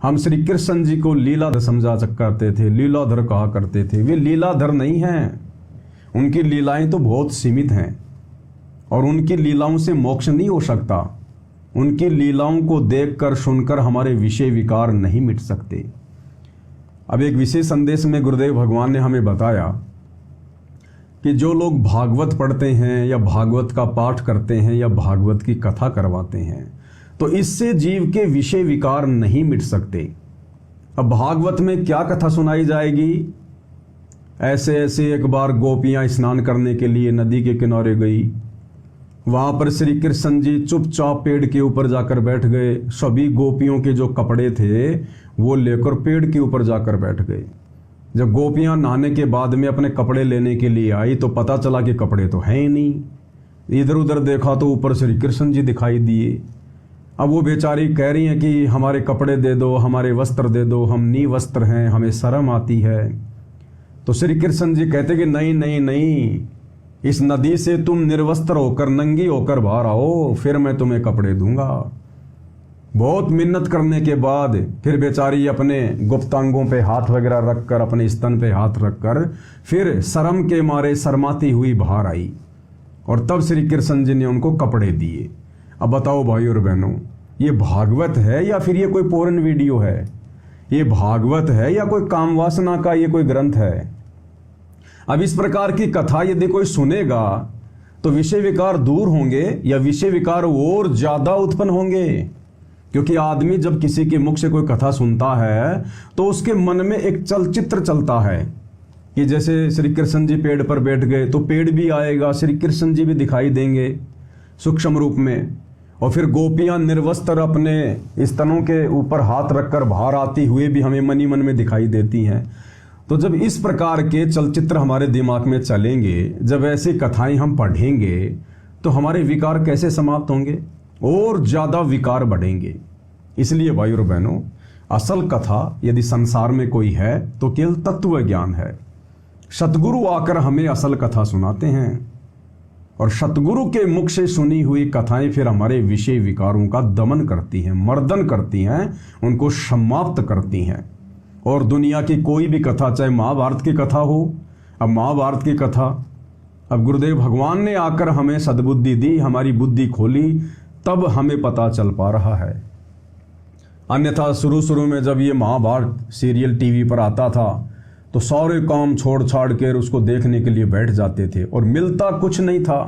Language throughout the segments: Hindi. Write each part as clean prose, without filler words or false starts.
हम श्री कृष्ण जी को लीलाधर समझा करते थे, लीलाधर कहा करते थे। वे लीलाधर नहीं हैं, उनकी लीलाएं तो बहुत सीमित हैं और उनकी लीलाओं से मोक्ष नहीं हो सकता। उनकी लीलाओं को देखकर सुनकर हमारे विषय विकार नहीं मिट सकते। अब एक विशेष संदेश में गुरुदेव भगवान ने हमें बताया कि जो लोग भागवत पढ़ते हैं या भागवत का पाठ करते हैं या भागवत की कथा करवाते हैं तो इससे जीव के विषय विकार नहीं मिट सकते। अब भागवत में क्या कथा सुनाई जाएगी? ऐसे ऐसे एक बार गोपियां स्नान करने के लिए नदी के किनारे गई। वहां पर श्री कृष्ण जी चुपचाप पेड़ के ऊपर जाकर बैठ गए। सभी गोपियों के जो कपड़े थे वो लेकर पेड़ के ऊपर जाकर बैठ गए। जब गोपियां नहाने के बाद में अपने कपड़े लेने के लिए आई तो पता चला कि कपड़े तो हैं ही नहीं। इधर उधर देखा तो ऊपर श्री कृष्ण जी दिखाई दिए। अब वो बेचारी कह रही हैं कि हमारे कपड़े दे दो, हमारे वस्त्र दे दो, हम निवस्त्र हैं, हमें शर्म आती है। तो श्री कृष्ण जी कहते कि नहीं नहीं नहीं, इस नदी से तुम निर्वस्त्र होकर नंगी होकर बाहर आओ, फिर मैं तुम्हें कपड़े दूंगा। बहुत मिन्नत करने के बाद फिर बेचारी अपने गुप्तांगों पे हाथ वगैरह रखकर, अपने स्तन पे हाथ रखकर फिर शर्म के मारे शर्माती हुई बाहर आई और तब श्री कृष्ण जी ने उनको कपड़े दिए। अब बताओ भाई और बहनों, ये भागवत है या फिर ये कोई पोर्न वीडियो है? ये भागवत है या कोई काम वासना का ये कोई ग्रंथ है? अब इस प्रकार की कथा यदि कोई सुनेगा तो विषय विकार दूर होंगे या विषय विकार और ज्यादा उत्पन्न होंगे? क्योंकि आदमी जब किसी के मुख से कोई कथा सुनता है तो उसके मन में एक चलचित्र चलता है कि जैसे श्री कृष्ण जी पेड़ पर बैठ गए तो पेड़ भी आएगा, श्री कृष्ण जी भी दिखाई देंगे सूक्ष्म रूप में, और फिर गोपियां निर्वस्त्र अपने स्तनों के ऊपर हाथ रखकर बाहर आती हुए भी हमें मनी मन में दिखाई देती हैं। तो जब इस प्रकार के चलचित्र हमारे दिमाग में चलेंगे, जब ऐसी कथाएं हम पढ़ेंगे तो हमारे विकार कैसे समाप्त होंगे? और ज्यादा विकार बढ़ेंगे। इसलिए भाई और बहनों, असल कथा यदि संसार में कोई है तो केवल तत्व ज्ञान है। सतगुरु आकर हमें असल कथा सुनाते हैं और सतगुरु के मुख से सुनी हुई कथाएं फिर हमारे विषय विकारों का दमन करती हैं, मर्दन करती हैं, उनको समाप्त करती हैं। और दुनिया की कोई भी कथा, चाहे महाभारत की कथा हो, अब महाभारत की कथा, अब गुरुदेव भगवान ने आकर हमें सद्बुद्धि दी, हमारी बुद्धि खोली, तब हमें पता चल पा रहा है। अन्यथा शुरू में जब ये महाभारत सीरियल टीवी पर आता था तो सारे काम छोड़ छाड़ कर उसको देखने के लिए बैठ जाते थे और मिलता कुछ नहीं था।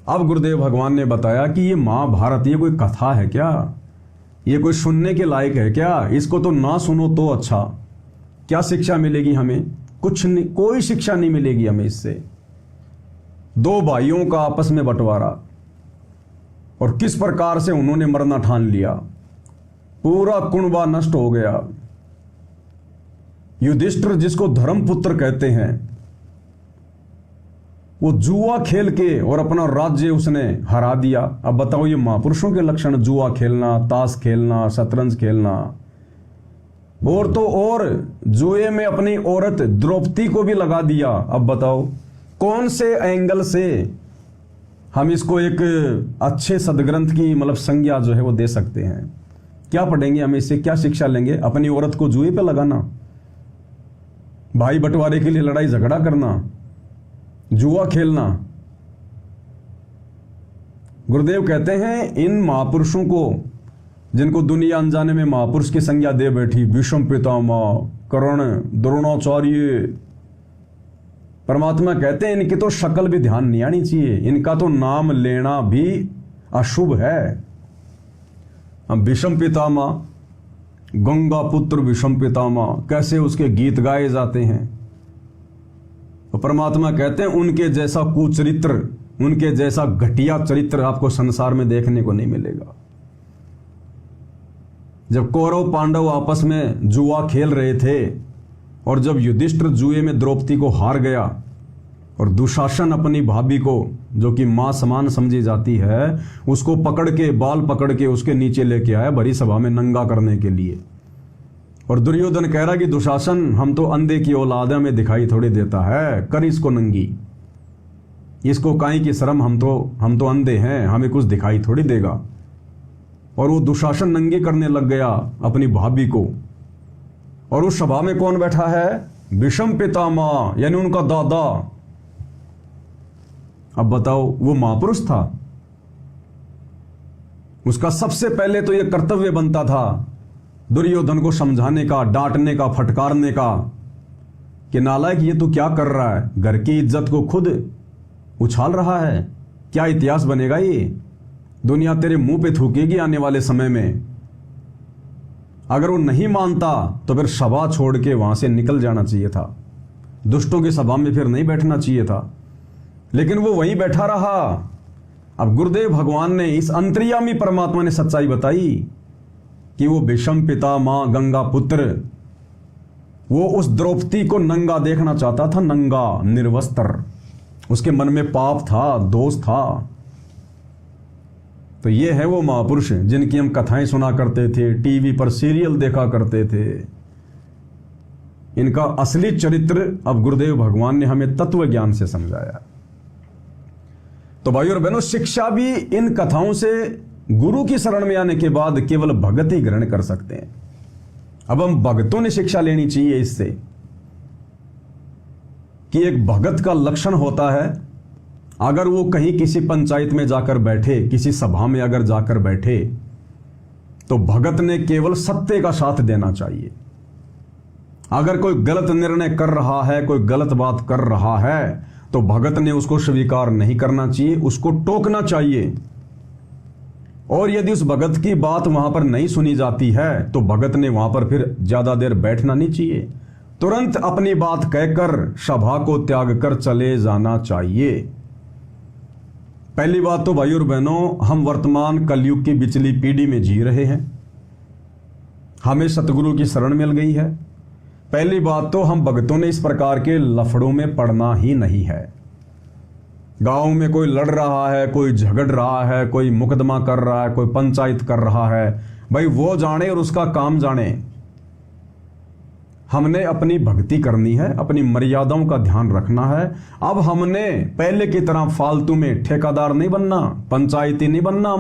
अब गुरुदेव भगवान ने बताया कि ये महाभारत ये कोई कथा है क्या? ये कोई सुनने के लायक है क्या? इसको तो ना सुनो तो अच्छा। क्या शिक्षा मिलेगी हमें? कुछ नहीं, कोई शिक्षा नहीं मिलेगी हमें इससे। दो भाइयों का आपस में बंटवारा और किस प्रकार से उन्होंने मरना ठान लिया, पूरा कुनबा नष्ट हो गया। युधिष्ठिर जिसको धर्मपुत्र कहते हैं, वो जुआ खेल के और अपना राज्य उसने हरा दिया। अब बताओ ये महापुरुषों के लक्षण, जुआ खेलना, ताश खेलना, शतरंज खेलना, और तो और जुए में अपनी औरत द्रौपदी को भी लगा दिया। अब बताओ कौन से एंगल से हम इसको एक अच्छे सदग्रंथ की मतलब संज्ञा जो है वो दे सकते हैं? क्या पढ़ेंगे हम इससे? क्या शिक्षा लेंगे? अपनी औरत को जुए पे लगाना, भाई बंटवारे के लिए लड़ाई झगड़ा करना, जुआ खेलना। गुरुदेव कहते हैं इन महापुरुषों को, जिनको दुनिया अनजाने में महापुरुष की संज्ञा दे बैठी, भीष्म पितामह, कर्ण, द्रोणाचार्य, परमात्मा कहते हैं इनकी तो शक्ल भी ध्यान नहीं आनी चाहिए, इनका तो नाम लेना भी अशुभ है। हम भीष्म पितामह, गंगा पुत्र भीष्म पितामह, कैसे उसके गीत गाए जाते हैं। तो परमात्मा कहते हैं उनके जैसा कुचरित्र, उनके जैसा घटिया चरित्र आपको संसार में देखने को नहीं मिलेगा। जब कौरव पांडव आपस में जुआ खेल रहे थे और जब युधिष्ठिर जुए में द्रौपदी को हार गया और दुशासन अपनी भाभी को, जो कि मां समान समझी जाती है, उसको पकड़ के, बाल पकड़ के उसके नीचे लेके आया भरी सभा में नंगा करने के लिए। और दुर्योधन कह रहा कि दुशासन हम तो अंधे की औलाद में दिखाई थोड़ी देता है, कर इसको नंगी, इसको काई की शर्म, हम तो अंधे हैं, हमें कुछ दिखाई थोड़ी देगा। और वो दुशासन नंगे करने लग गया अपनी भाभी को। और उस सभा में कौन बैठा है? भीष्म पितामह, यानी उनका दादा। अब बताओ, वो महापुरुष था। उसका सबसे पहले तो यह कर्तव्य बनता था दुर्योधन को समझाने का, डांटने का, फटकारने का कि नालायक ये तू क्या कर रहा है, घर की इज्जत को खुद उछाल रहा है, क्या इतिहास बनेगा ये, दुनिया तेरे मुंह पे थूकेगी आने वाले समय में। अगर वो नहीं मानता तो फिर सभा छोड़ के वहां से निकल जाना चाहिए था, दुष्टों की सभा में फिर नहीं बैठना चाहिए था, लेकिन वो वहीं बैठा रहा। अब गुरुदेव भगवान ने, इस अंतर्यामी परमात्मा ने सच्चाई बताई कि वो भीष्म पितामह, गंगा पुत्र, वो उस द्रौपदी को नंगा देखना चाहता था, नंगा, निर्वस्त्र। उसके मन में पाप था, दोष था। तो ये है वो महापुरुष जिनकी हम कथाएं सुना करते थे, टीवी पर सीरियल देखा करते थे। इनका असली चरित्र अब गुरुदेव भगवान ने हमें तत्व ज्ञान से समझाया। तो भाइयों और बहनों, शिक्षा भी इन कथाओं से गुरु की शरण में आने के बाद केवल भगत ही ग्रहण कर सकते हैं। अब हम भगतों ने शिक्षा लेनी चाहिए इससे कि एक भगत का लक्षण होता है, अगर वो कहीं किसी पंचायत में जाकर बैठे, किसी सभा में अगर जाकर बैठे, तो भगत ने केवल सत्य का साथ देना चाहिए। अगर कोई गलत निर्णय कर रहा है, कोई गलत बात कर रहा है, तो भगत ने उसको स्वीकार नहीं करना चाहिए, उसको टोकना चाहिए। और यदि उस भगत की बात वहां पर नहीं सुनी जाती है तो भगत ने वहां पर फिर ज्यादा देर बैठना नहीं चाहिए, तुरंत अपनी बात कहकर सभा को त्याग कर चले जाना चाहिए। पहली बात तो भाइयों और बहनों, हम वर्तमान कलयुग की बिचली पीढ़ी में जी रहे हैं, हमें सतगुरु की शरण मिल गई है। पहली बात तो हम भगतों ने इस प्रकार के लफड़ों में पड़ना ही नहीं है। गांव में कोई लड़ रहा है, कोई झगड़ रहा है, कोई मुकदमा कर रहा है, कोई पंचायत कर रहा है, भाई वो जाने और उसका काम जाने। हमने अपनी भक्ति करनी है, अपनी मर्यादाओं का ध्यान रखना है। अब हमने पहले की तरह फालतू में ठेकेदार नहीं बनना, पंचायती नहीं बनना,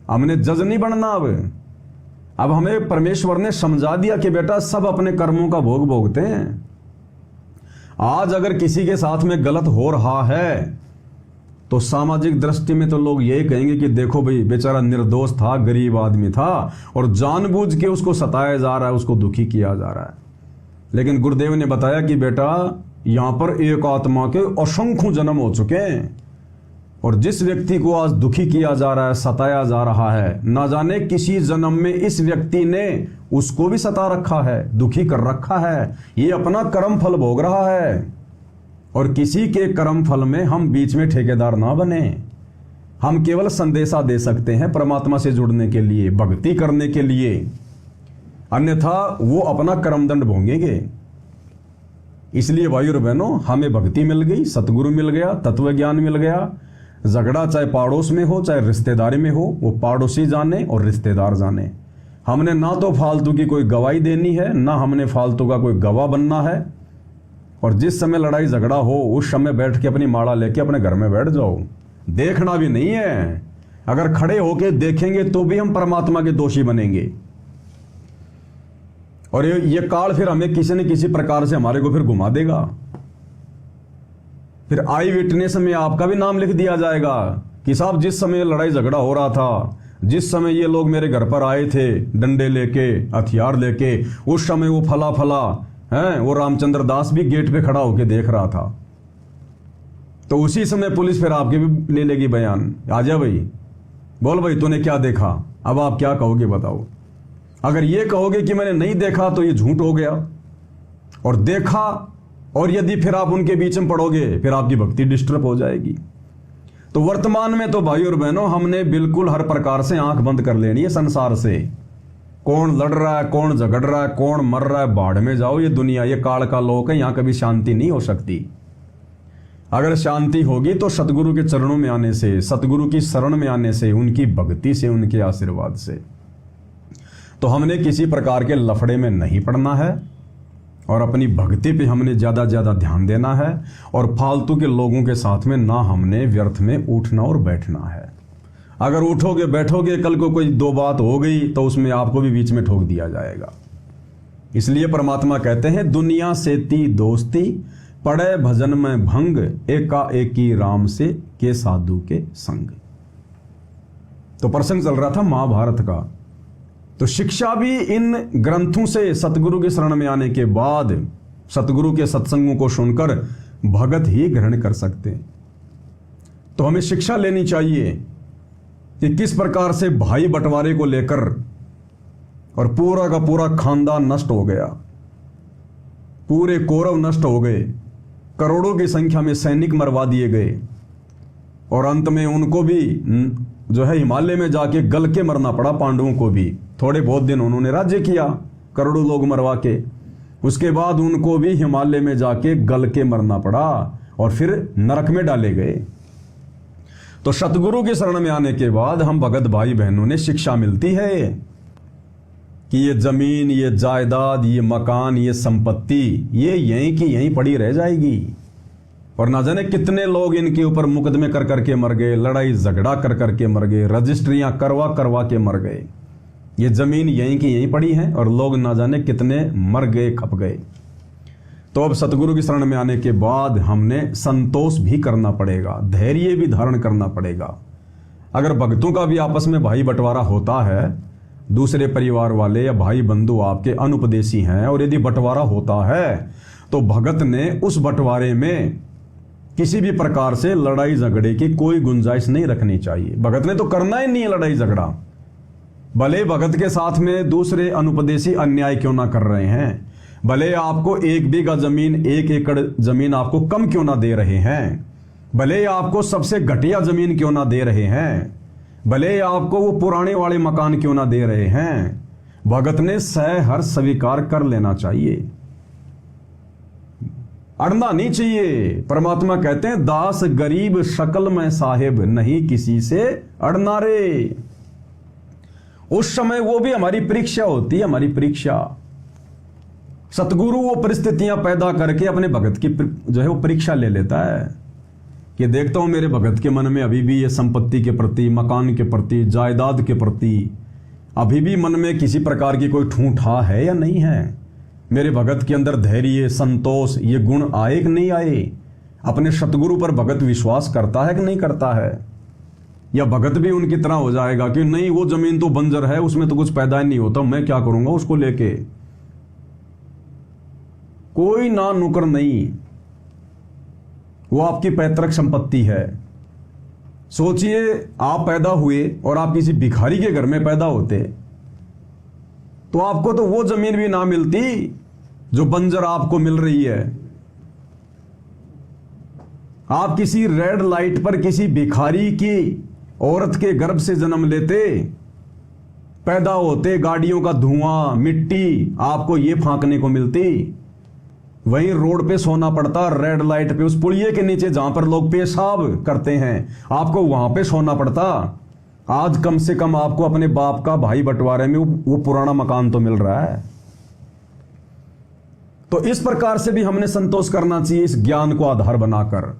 हमने जज नहीं बनना। अब हमें परमेश्वर ने समझा दिया कि बेटा सब अपने कर्मों का भोग भोगते हैं। आज अगर किसी के साथ में गलत हो रहा है तो सामाजिक दृष्टि में तो लोग यही कहेंगे कि देखो भाई बेचारा निर्दोष था, गरीब आदमी था और जानबूझ के उसको सताया जा रहा है, उसको दुखी किया जा रहा है। लेकिन गुरुदेव ने बताया कि बेटा यहां पर एक आत्मा के असंख्य जन्म हो चुके हैं और जिस व्यक्ति को आज दुखी किया जा रहा है, सताया जा रहा है, ना जाने किसी जन्म में इस व्यक्ति ने उसको भी सता रखा है, दुखी कर रखा है। ये अपना कर्म फल भोग रहा है और किसी के कर्म फल में हम बीच में ठेकेदार ना बने। हम केवल संदेशा दे सकते हैं परमात्मा से जुड़ने के लिए, भक्ति करने के लिए, अन्यथा वो अपना कर्मदंड भोगेंगे। इसलिए भाइयों और बहनों, हमें भक्ति मिल गई, सतगुरु मिल गया, तत्व ज्ञान मिल गया। झगड़ा चाहे पड़ोस में हो चाहे रिश्तेदारी में हो, वो पड़ोसी जाने और रिश्तेदार जाने। हमने ना तो फालतू की कोई गवाही देनी है, ना हमने फालतू का कोई गवाह बनना है। और जिस समय लड़ाई झगड़ा हो उस समय बैठ के अपनी माला लेके अपने घर में बैठ जाओ, देखना भी नहीं है। अगर खड़े होके देखेंगे तो भी हम परमात्मा के दोषी बनेंगे और ये काल फिर हमें किसी न किसी प्रकार से हमारे को फिर घुमा देगा। फिर आई विटनेस में आपका भी नाम लिख दिया जाएगा कि साहब जिस समय लड़ाई झगड़ा हो रहा था, जिस समय ये लोग मेरे घर पर आए थे डंडे लेके, हथियार लेके, उस समय वो फला फला है, वो रामचंद्र दास भी गेट पे खड़ा होके देख रहा था। तो उसी समय पुलिस फिर आपके भी ले लेगी बयान, आजा भाई, बोल भाई तूने क्या देखा। अब आप क्या कहोगे बताओ। अगर ये कहोगे कि मैंने नहीं देखा तो ये झूठ हो गया, और देखा, और यदि फिर आप उनके बीच में पड़ोगे फिर आपकी भक्ति डिस्टर्ब हो जाएगी। तो वर्तमान में तो भाई और बहनों, हमने बिल्कुल हर प्रकार से आंख बंद कर लेनी है संसार से। कौन लड़ रहा है, कौन झगड़ रहा है, कौन मर रहा है, बाढ़ में जाओ। ये दुनिया, ये काल का लोक है, यहां कभी शांति नहीं हो सकती। अगर शांति होगी तो सतगुरु के चरणों में आने से, सतगुरु की शरण में आने से, उनकी भक्ति से, उनके आशीर्वाद से। तो हमने किसी प्रकार के लफड़े में नहीं पड़ना है और अपनी भक्ति पे हमने ज्यादा ज्यादा ध्यान देना है और फालतू के लोगों के साथ में ना हमने व्यर्थ में उठना और बैठना है। अगर उठोगे बैठोगे, कल को कोई दो बात हो गई तो उसमें आपको भी बीच में ठोक दिया जाएगा। इसलिए परमात्मा कहते हैं दुनिया से ती दोस्ती, पड़े भजन में भंग, एकाएकी राम से के साधु के संग। तो प्रसंग चल रहा था महाभारत का। तो शिक्षा भी इन ग्रंथों से सतगुरु की शरण में आने के बाद सतगुरु के सत्संगों को सुनकर भगत ही ग्रहण कर सकते हैं। तो हमें शिक्षा लेनी चाहिए कि किस प्रकार से भाई बंटवारे को लेकर और पूरा का पूरा खानदान नष्ट हो गया, पूरे कौरव नष्ट हो गए, करोड़ों की संख्या में सैनिक मरवा दिए गए और अंत में उनको भी जो है हिमालय में जाके गल के मरना पड़ा। पांडवों को भी थोड़े बहुत दिन उन्होंने राज्य किया, करोड़ों लोग मरवा के, उसके बाद उनको भी हिमालय में जाके गल के मरना पड़ा और फिर नरक में डाले गए। तो सतगुरु की शरण में आने के बाद हम भगत भाई बहनों ने शिक्षा मिलती है कि ये जमीन, ये जायदाद, ये मकान, ये संपत्ति ये यहीं की यहीं पड़ी रह जाएगी और ना जाने कितने लोग इनके ऊपर मुकदमे कर करके मर गए, लड़ाई झगड़ा कर करके मर गए, रजिस्ट्रियां करवा करवा के मर गए। ये जमीन यहीं की यहीं पड़ी है और लोग ना जाने कितने मर गए, खप गए। तो अब सतगुरु की शरण में आने के बाद हमने संतोष भी करना पड़ेगा, धैर्य भी धारण करना पड़ेगा। अगर भक्तों का भी आपस में भाई बंटवारा होता है, दूसरे परिवार वाले या भाई बंधु आपके अनुपदेशी हैं और यदि बंटवारा होता है तो भगत ने उस बंटवारे में किसी भी प्रकार से लड़ाई झगड़े की कोई गुंजाइश नहीं रखनी चाहिए। भगत ने तो करना ही नहीं है लड़ाई झगड़ा, भले भगत के साथ में दूसरे अनुपदेशी अन्याय क्यों ना कर रहे हैं, भले आपको 1 बीघा जमीन 1 एकड़ जमीन आपको कम क्यों ना दे रहे हैं, भले आपको सबसे घटिया जमीन क्यों ना दे रहे हैं, भले आपको वो पुराने वाले मकान क्यों ना दे रहे हैं, भगत ने हर स्वीकार कर लेना चाहिए, अड़ना नहीं चाहिए। परमात्मा कहते हैं दास गरीब शकल में साहिब, नहीं किसी से अड़ना रे। उस समय वो भी हमारी परीक्षा होती है, हमारी परीक्षा। सतगुरु वो परिस्थितियां पैदा करके अपने भगत की जो है वो परीक्षा ले लेता है कि देखता हूं मेरे भगत के मन में अभी भी ये संपत्ति के प्रति, मकान के प्रति, जायदाद के प्रति अभी भी मन में किसी प्रकार की कोई ठूठा है या नहीं है। मेरे भगत के अंदर धैर्य, संतोष ये गुण आए कि नहीं आए। अपने सतगुरु पर भगत विश्वास करता है कि नहीं करता है, या भगत भी उनकी तरह हो जाएगा कि नहीं वो जमीन तो बंजर है, उसमें तो कुछ पैदा ही नहीं होता, मैं क्या करूंगा उसको लेके। कोई ना नुकर नहीं, वो आपकी पैतृक संपत्ति है। सोचिए आप पैदा हुए और आप किसी भिखारी के घर में पैदा होते तो आपको तो वो जमीन भी ना मिलती जो बंजर आपको मिल रही है। आप किसी रेड लाइट पर किसी भिखारी की औरत के गर्भ से जन्म लेते, पैदा होते, गाड़ियों का धुआं, मिट्टी आपको ये फांकने को मिलती, वहीं रोड पे सोना पड़ता, रेड लाइट पे उस पुलिये के नीचे जहां पर लोग पेशाब करते हैं आपको वहां पे सोना पड़ता। आज कम से कम आपको अपने बाप का भाई बंटवारे में वो पुराना मकान तो मिल रहा है। तो इस प्रकार से भी हमने संतोष करना चाहिए इस ज्ञान को आधार बनाकर।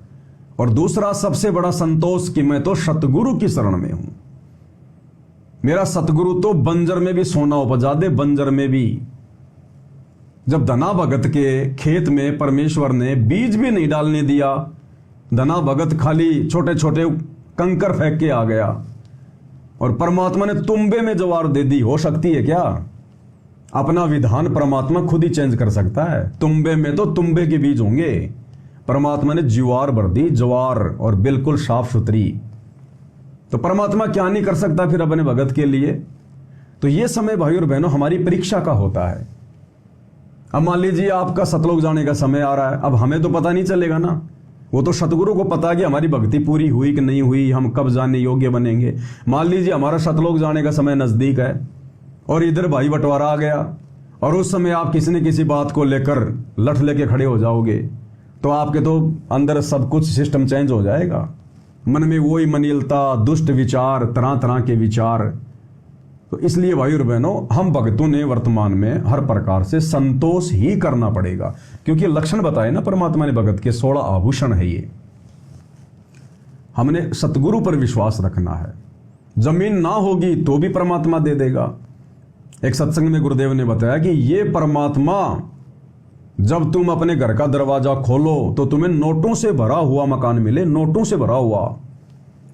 और दूसरा सबसे बड़ा संतोष कि मैं तो सतगुरु की शरण में हूं, मेरा सतगुरु तो बंजर में भी सोना उपजा दे, बंजर में भी। जब धना भगत के खेत में परमेश्वर ने बीज भी नहीं डालने दिया, धना भगत खाली छोटे छोटे कंकर फेंक के आ गया और परमात्मा ने तुम्बे में ज्वार दे दी। हो सकती है क्या? अपना विधान परमात्मा खुद ही चेंज कर सकता है। तुम्बे में तो तुम्बे के बीज होंगे, परमात्मा ने ज्वार भर दी, ज्वार, और बिल्कुल साफ सुथरी। तो परमात्मा क्या नहीं कर सकता फिर अपने भगत के लिए। तो ये समय भाई और बहनों हमारी परीक्षा का होता है। अब मान लीजिए आपका सतलोक जाने का समय आ रहा है, अब हमें तो पता नहीं चलेगा ना, वो तो सतगुरु को पता है कि हमारी भक्ति पूरी हुई कि नहीं हुई, हम कब जाने योग्य बनेंगे। मान लीजिए हमारा सतलोक जाने का समय नजदीक है और इधर भाई बंटवारा आ गया और उस समय आप किसी न किसी बात को लेकर लठ लेके खड़े हो जाओगे तो आपके तो अंदर सब कुछ सिस्टम चेंज हो जाएगा। मन में वही मनीलता, दुष्ट विचार, तरह तरह के विचार। तो इसलिए भाई और बहनों हम भक्तों ने वर्तमान में हर प्रकार से संतोष ही करना पड़ेगा, क्योंकि लक्षण बताए ना परमात्मा ने भगत के 16 आभूषण है। ये हमने सतगुरु पर विश्वास रखना है, जमीन ना होगी तो भी परमात्मा दे देगा। एक सत्संग में गुरुदेव ने बताया कि ये परमात्मा, जब तुम अपने घर का दरवाजा खोलो तो तुम्हें नोटों से भरा हुआ मकान मिले, नोटों से भरा हुआ,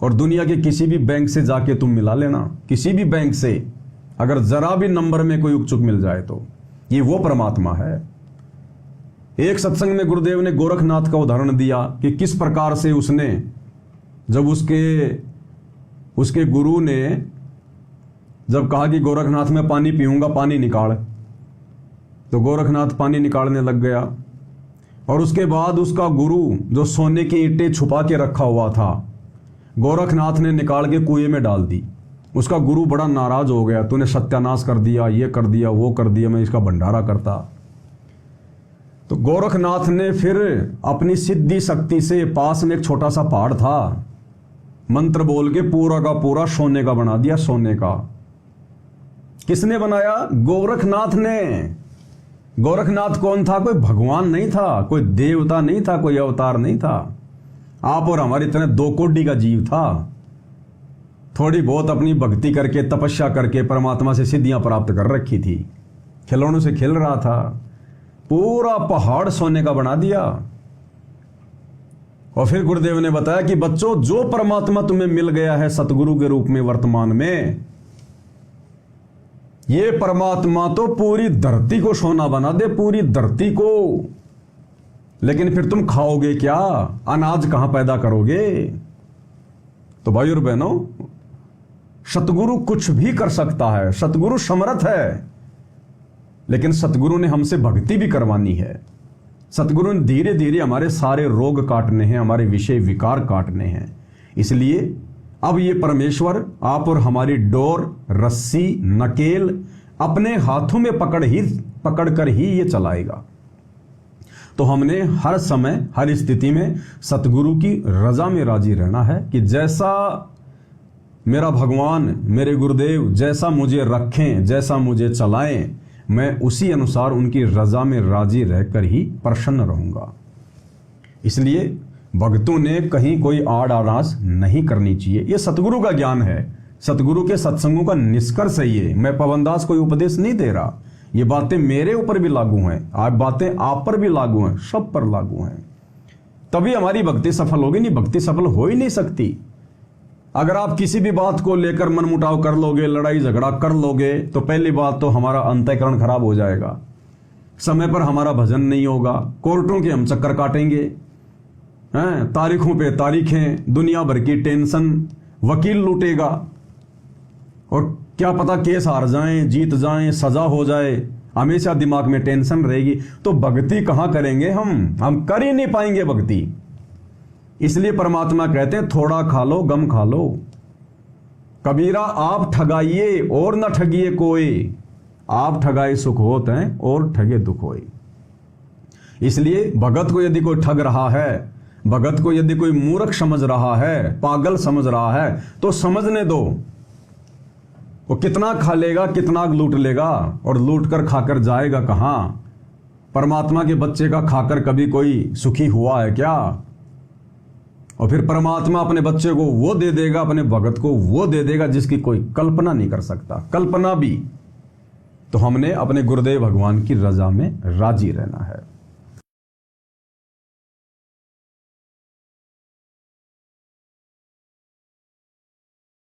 और दुनिया के किसी भी बैंक से जाके तुम मिला लेना, किसी भी बैंक से अगर जरा भी नंबर में कोई उकचुक मिल जाए तो ये वो परमात्मा है। एक सत्संग में गुरुदेव ने गोरखनाथ का उदाहरण दिया कि किस प्रकार से उसने, जब उसके गुरु ने जब कहा कि गोरखनाथ मैं पानी पीऊंगा, पानी निकाल, तो गोरखनाथ पानी निकालने लग गया। और उसके बाद उसका गुरु जो सोने की ईंटें छुपा के रखा हुआ था, गोरखनाथ ने निकाल के कुएं में डाल दी। उसका गुरु बड़ा नाराज हो गया, तूने सत्यानाश कर दिया, ये कर दिया, वो कर दिया, मैं इसका भंडारा करता। तो गोरखनाथ ने फिर अपनी सिद्धि शक्ति से, पास में एक छोटा सा पहाड़ था, मंत्र बोल के पूरा का पूरा सोने का बना दिया, सोने का। किसने बनाया? गोरखनाथ ने। गोरखनाथ कौन था? कोई भगवान नहीं था, कोई देवता नहीं था, कोई अवतार नहीं था। आप और हमारे इतने 2 कोटि का जीव था। थोड़ी बहुत अपनी भक्ति करके, तपस्या करके परमात्मा से सिद्धियां प्राप्त कर रखी थी, खिलौनों से खेल रहा था, पूरा पहाड़ सोने का बना दिया। और फिर गुरुदेव ने बताया कि बच्चों, जो परमात्मा तुम्हें मिल गया है सतगुरु के रूप में वर्तमान में, ये परमात्मा तो पूरी धरती को सोना बना दे, पूरी धरती को। लेकिन फिर तुम खाओगे क्या? अनाज कहां पैदा करोगे? तो भाई और बहनों, सतगुरु कुछ भी कर सकता है, सतगुरु समर्थ है, लेकिन सतगुरु ने हमसे भक्ति भी करवानी है। सतगुरु ने धीरे धीरे हमारे सारे रोग काटने हैं, हमारे विषय विकार काटने हैं। इसलिए अब ये परमेश्वर आप और हमारी डोर, रस्सी, नकेल अपने हाथों में पकड़ कर ही ये चलाएगा। तो हमने हर समय, हर स्थिति में सतगुरु की रजा में राजी रहना है कि जैसा मेरा भगवान, मेरे गुरुदेव जैसा मुझे रखें, जैसा मुझे चलाएं, मैं उसी अनुसार उनकी रजा में राजी रहकर ही प्रसन्न रहूंगा। इसलिए भक्तों ने कहीं कोई आड़ आराज नहीं करनी चाहिए। यह सतगुरु का ज्ञान है, सतगुरु के सत्संगों का निष्कर्ष है ये। मैं पवनदास कोई उपदेश नहीं दे रहा, ये बातें मेरे ऊपर भी लागू हैं, आप बातें आप पर भी लागू हैं, सब पर लागू हैं। तभी हमारी भक्ति सफल होगी, नहीं भक्ति सफल हो ही नहीं सकती। अगर आप किसी भी बात को लेकर मनमुटाव कर लोगे, लड़ाई झगड़ा कर लोगे, तो पहली बात तो हमारा अंतःकरण खराब हो जाएगा, समय पर हमारा भजन नहीं होगा, कोर्टों के हम चक्कर काटेंगे, तारीखों पे तारीखें, दुनिया भर की टेंशन, वकील लूटेगा, और क्या पता केस हार जाएं, जीत जाएं, सजा हो जाए, हमेशा दिमाग में टेंशन रहेगी। तो भक्ति कहां करेंगे? हम कर ही नहीं पाएंगे भक्ति। इसलिए परमात्मा कहते हैं थोड़ा खा लो गम खा लो। कबीरा आप ठगाइए और न ठगिए कोई, आप ठगाए सुख होत हैं और ठगे दुख होए। इसलिए भगत को यदि कोई ठग रहा है, भगत को यदि कोई मूर्ख समझ रहा है, पागल समझ रहा है, तो समझने दो। वो कितना खा लेगा, कितना लूट लेगा, और लूट कर खाकर जाएगा कहां? परमात्मा के बच्चे का खाकर कभी कोई सुखी हुआ है क्या? और फिर परमात्मा अपने बच्चे को वो दे देगा, अपने भगत को वो दे देगा जिसकी कोई कल्पना नहीं कर सकता, कल्पना भी। तो हमने अपने गुरुदेव भगवान की रजा में राजी रहना है।